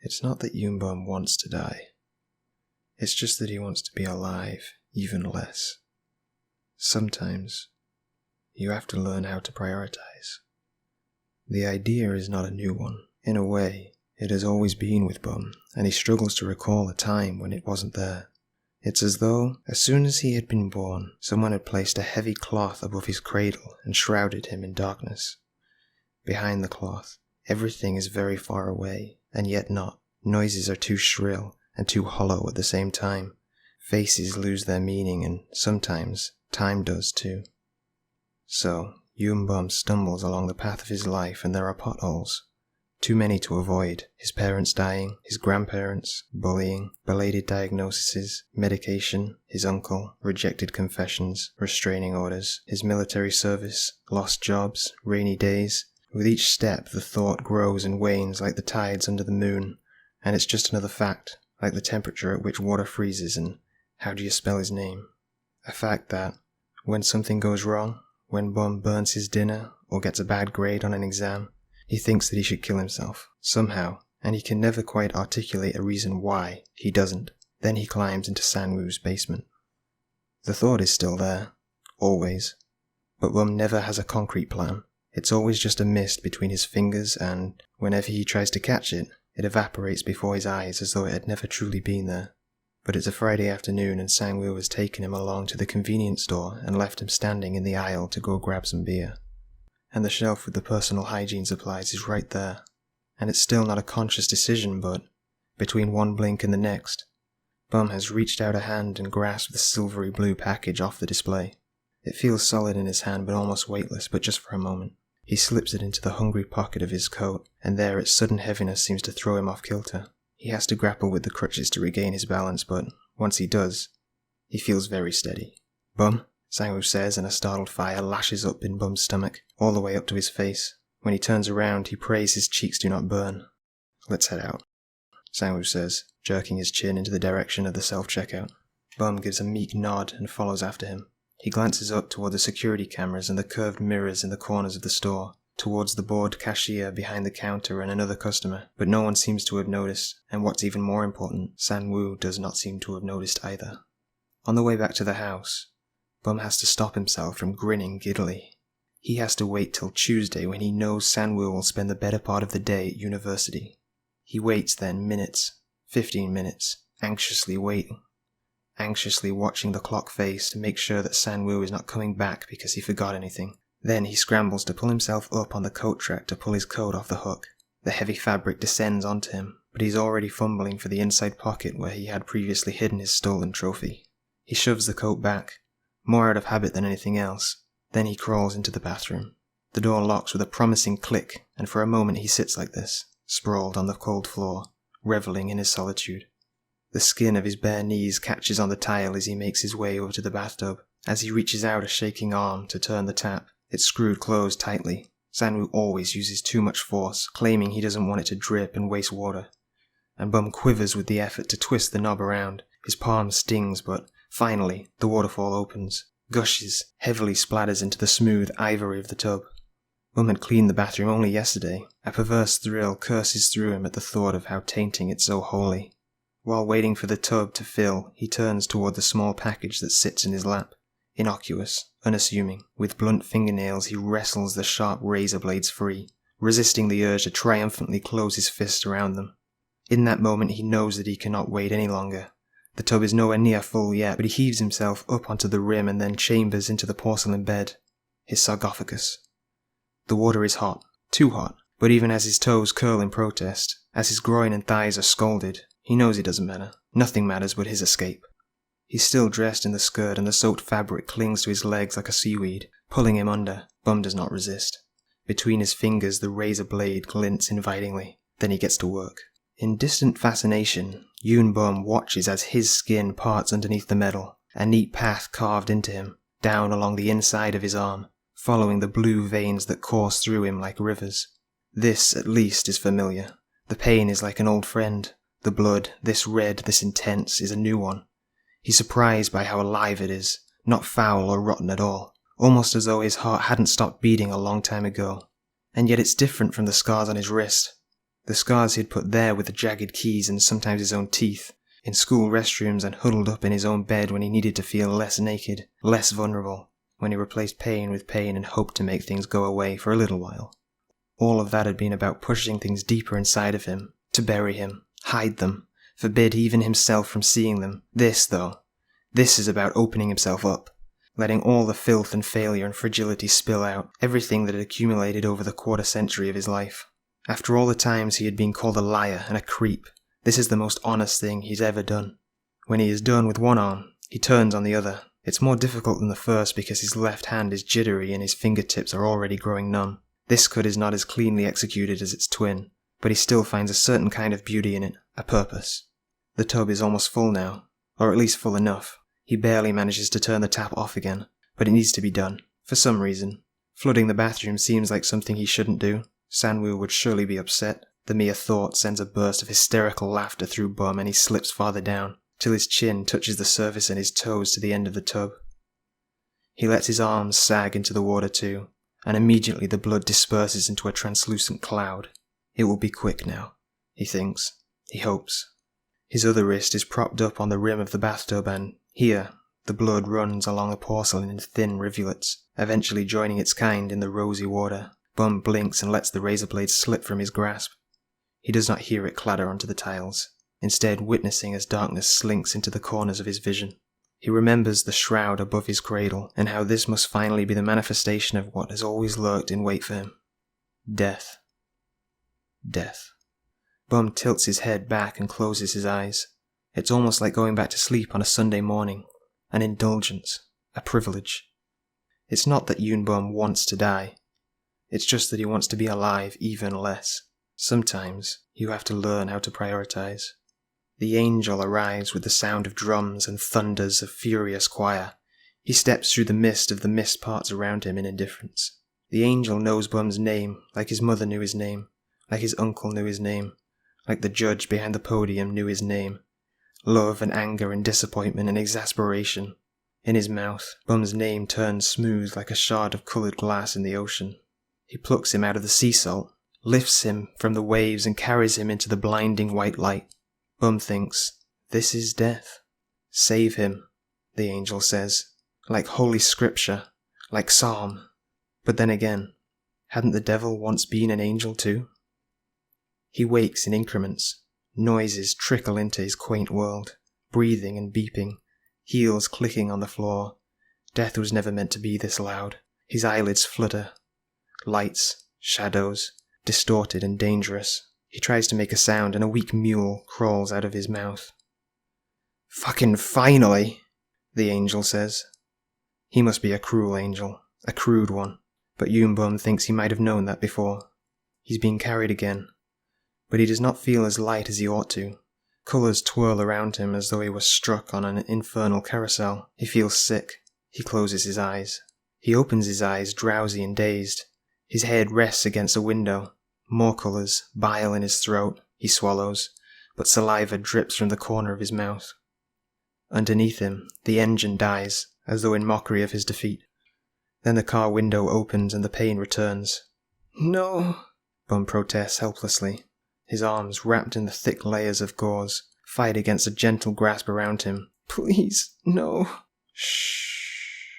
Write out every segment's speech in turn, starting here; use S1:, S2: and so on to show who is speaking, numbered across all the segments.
S1: It's not that Yoonbum wants to die. It's just that he wants to be alive even less. Sometimes, you have to learn how to prioritize. The idea is not a new one. In a way, it has always been with Bum, and he struggles to recall a time when it wasn't there. It's as though, as soon as he had been born, someone had placed a heavy cloth above his cradle and shrouded him in darkness. Behind the cloth, everything is very far away, and yet not. Noises are too shrill and too hollow at the same time. Faces lose their meaning, and sometimes time does too. So, Yoonbum stumbles along the path of his life, and there are potholes. Too many to avoid. His parents dying, his grandparents, bullying, belated diagnoses, medication, his uncle, rejected confessions, restraining orders, his military service, lost jobs, rainy days. With each step the thought grows and wanes like the tides under the moon, and it's just another fact, like the temperature at which water freezes and how do you spell his name. A fact that, when something goes wrong, when Bum burns his dinner or gets a bad grade on an exam, he thinks that he should kill himself, somehow, and he can never quite articulate a reason why he doesn't. Then he climbs into Sangwoo's basement. The thought is still there, always, but Bum never has a concrete plan. It's always just a mist between his fingers, and whenever he tries to catch it, it evaporates before his eyes as though it had never truly been there. But it's a Friday afternoon and Sangwoo has taken him along to the convenience store and left him standing in the aisle to go grab some beer. And the shelf with the personal hygiene supplies is right there. And it's still not a conscious decision, but between one blink and the next, Bum has reached out a hand and grasped the silvery blue package off the display. It feels solid in his hand but almost weightless, but just for a moment. He slips it into the hungry pocket of his coat, and there its sudden heaviness seems to throw him off kilter. He has to grapple with the crutches to regain his balance, but once he does, he feels very steady. "Bum," Sangwoo says, and a startled fire lashes up in Bum's stomach, all the way up to his face. When he turns around, he prays his cheeks do not burn. "Let's head out," Sangwoo says, jerking his chin into the direction of the self-checkout. Bum gives a meek nod and follows after him. He glances up toward the security cameras and the curved mirrors in the corners of the store, towards the bored cashier behind the counter and another customer, but no one seems to have noticed, and what's even more important, Sangwoo does not seem to have noticed either. On the way back to the house, Bum has to stop himself from grinning giddily. He has to wait till Tuesday when he knows Sangwoo will spend the better part of the day at university. He waits then minutes, 15 minutes, anxiously waiting. Anxiously watching the clock face to make sure that Sangwoo is not coming back because he forgot anything. Then he scrambles to pull himself up on the coat rack to pull his coat off the hook. The heavy fabric descends onto him, but he's already fumbling for the inside pocket where he had previously hidden his stolen trophy. He shoves the coat back, more out of habit than anything else. Then he crawls into the bathroom. The door locks with a promising click, and for a moment he sits like this, sprawled on the cold floor, reveling in his solitude. The skin of his bare knees catches on the tile as he makes his way over to the bathtub. As he reaches out a shaking arm to turn the tap, it's screwed closed tightly. Sangwoo always uses too much force, claiming he doesn't want it to drip and waste water. And Bum quivers with the effort to twist the knob around. His palm stings, but finally, the waterfall opens, gushes, heavily splatters into the smooth ivory of the tub. Bum had cleaned the bathroom only yesterday. A perverse thrill curses through him at the thought of how tainting it's so wholly. While waiting for the tub to fill, he turns toward the small package that sits in his lap. Innocuous, unassuming. With blunt fingernails he wrestles the sharp razor blades free, resisting the urge to triumphantly close his fist around them. In that moment he knows that he cannot wait any longer. The tub is nowhere near full yet, but he heaves himself up onto the rim and then chambers into the porcelain bed, his sarcophagus. The water is hot, too hot, but even as his toes curl in protest, as his groin and thighs are scalded, he knows it doesn't matter. Nothing matters but his escape. He's still dressed in the skirt and the soaked fabric clings to his legs like a seaweed, pulling him under. Bum does not resist. Between his fingers the razor blade glints invitingly. Then he gets to work. In distant fascination, Yoon-Bum watches as his skin parts underneath the metal, a neat path carved into him, down along the inside of his arm, following the blue veins that course through him like rivers. This, at least, is familiar. The pain is like an old friend. The blood, this red, this intense, is a new one. He's surprised by how alive it is, not foul or rotten at all, almost as though his heart hadn't stopped beating a long time ago. And yet it's different from the scars on his wrist. The scars he'd put there with the jagged keys and sometimes his own teeth, in school restrooms and huddled up in his own bed when he needed to feel less naked, less vulnerable, when he replaced pain with pain and hoped to make things go away for a little while. All of that had been about pushing things deeper inside of him, to bury him, hide them, forbid even himself from seeing them. This, though, this is about opening himself up, letting all the filth and failure and fragility spill out, everything that had accumulated over the quarter-century of his life. After all the times he had been called a liar and a creep, this is the most honest thing he's ever done. When he is done with one arm, he turns on the other. It's more difficult than the first because his left hand is jittery and his fingertips are already growing numb. This cut is not as cleanly executed as its twin, but he still finds a certain kind of beauty in it, a purpose. The tub is almost full now, or at least full enough. He barely manages to turn the tap off again, but it needs to be done, for some reason. Flooding the bathroom seems like something he shouldn't do. Sangwoo would surely be upset. The mere thought sends a burst of hysterical laughter through Bum and he slips farther down, till his chin touches the surface and his toes to the end of the tub. He lets his arms sag into the water too, and immediately the blood disperses into a translucent cloud. It will be quick now, he thinks. He hopes. His other wrist is propped up on the rim of the bathtub and, here, the blood runs along the porcelain in thin rivulets, eventually joining its kind in the rosy water. Bum blinks and lets the razor blade slip from his grasp. He does not hear it clatter onto the tiles, instead witnessing as darkness slinks into the corners of his vision. He remembers the shroud above his cradle, and how this must finally be the manifestation of what has always lurked in wait for him. Death. Death. Bum tilts his head back and closes his eyes. It's almost like going back to sleep on a Sunday morning. An indulgence. A privilege. It's not that Yoon Bum wants to die. It's just that he wants to be alive even less. Sometimes you have to learn how to prioritize. The angel arrives with the sound of drums and thunders of furious choir. He steps through the mist of the mist parts around him in indifference. The angel knows Bum's name, like his mother knew his name, like his uncle knew his name, like the judge behind the podium knew his name. Love and anger and disappointment and exasperation. In his mouth, Bum's name turns smooth like a shard of coloured glass in the ocean. He plucks him out of the sea salt, lifts him from the waves and carries him into the blinding white light. Bum thinks, this is death. Save him, the angel says, like holy scripture, like psalm. But then again, hadn't the devil once been an angel too? He wakes in increments. Noises trickle into his quaint world, breathing and beeping, heels clicking on the floor. Death was never meant to be this loud. His eyelids flutter. Lights, shadows, distorted and dangerous. He tries to make a sound and a weak mule crawls out of his mouth. Fucking finally, the angel says. He must be a cruel angel, a crude one, but Yoon Bum thinks he might have known that before. He's being carried again, but he does not feel as light as he ought to. Colours twirl around him as though he was struck on an infernal carousel. He feels sick. He closes his eyes. He opens his eyes, drowsy and dazed. His head rests against a window. More colours, bile in his throat. He swallows, but saliva drips from the corner of his mouth. Underneath him, the engine dies, as though in mockery of his defeat. Then the car window opens and the pain returns. No, Bum protests helplessly. His arms, wrapped in the thick layers of gauze, fight against a gentle grasp around him. Please, no. Shh.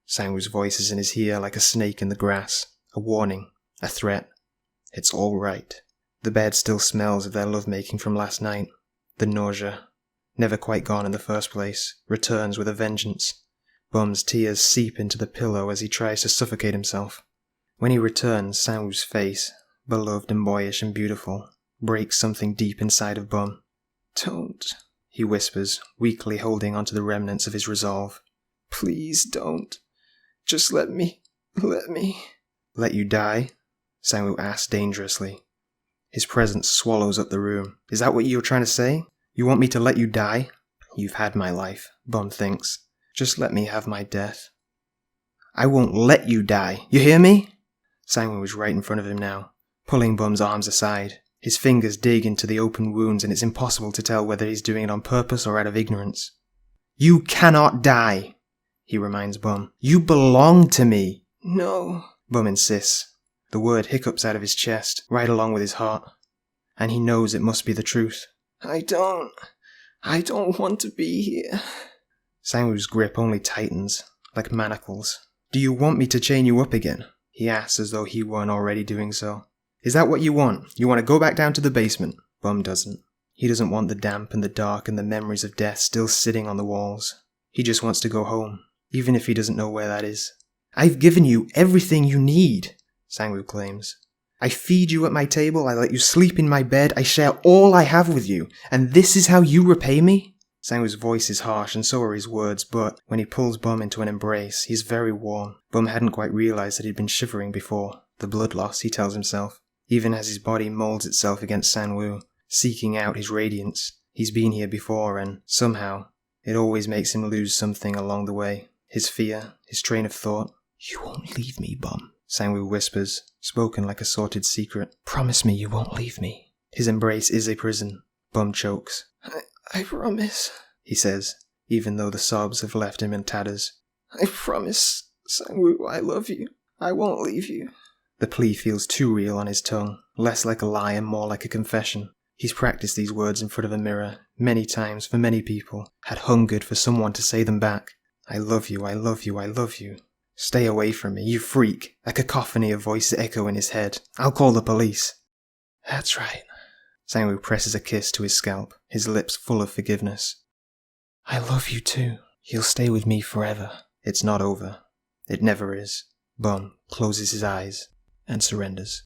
S1: Sangwoo's voice is in his ear like a snake in the grass. A warning. A threat. It's all right. The bed still smells of their lovemaking from last night. The nausea, never quite gone in the first place, returns with a vengeance. Bum's tears seep into the pillow as he tries to suffocate himself. When he returns, Sangwoo's face, beloved and boyish and beautiful, breaks something deep inside of Bum. Don't, he whispers, weakly holding onto the remnants of his resolve. Please don't. Just let me. Let you die? Sangwoo asks dangerously. His presence swallows up the room. Is that what you're trying to say? You want me to let you die? You've had my life, Bum thinks. Just let me have my death. I won't let you die. You hear me? Sangwoo is right in front of him now, pulling Bum's arms aside. His fingers dig into the open wounds and it's impossible to tell whether he's doing it on purpose or out of ignorance. You cannot die, he reminds Bum. You belong to me. No, Bum insists. The word hiccups out of his chest, right along with his heart. and he knows it must be the truth. I don't want to be here. Sangwoo's grip only tightens, like manacles. Do you want me to chain you up again? He asks as though he weren't already doing so. Is that what you want? You want to go back down to the basement? Bum doesn't. He doesn't want the damp and the dark and the memories of death still sitting on the walls. He just wants to go home, even if he doesn't know where that is. I've given you everything you need, Sangwoo claims. I feed you at my table, I let you sleep in my bed, I share all I have with you, and this is how you repay me? Sangwoo's voice is harsh and so are his words, but when he pulls Bum into an embrace, he's very warm. Bum hadn't quite realized that he'd been shivering before. The blood loss, he tells himself. Even as his body molds itself against Sangwoo, seeking out his radiance. He's been here before, and somehow, it always makes him lose something along the way. His fear, his train of thought. You won't leave me, Bum, Sangwoo whispers, spoken like a sorted secret. Promise me you won't leave me. His embrace is a prison. Bum chokes. I promise, he says, even though the sobs have left him in tatters. I promise, Sangwoo, I love you. I won't leave you. The plea feels too real on his tongue, less like a lie and more like a confession. He's practiced these words in front of a mirror, many times for many people, had hungered for someone to say them back. I love you, I love you, I love you. Stay away from me, you freak. A cacophony of voices echo in his head. I'll call the police. That's right. Sangwoo presses a kiss to his scalp, his lips full of forgiveness. I love you too. You'll stay with me forever. It's not over. It never is. Bum closes his eyes and surrenders.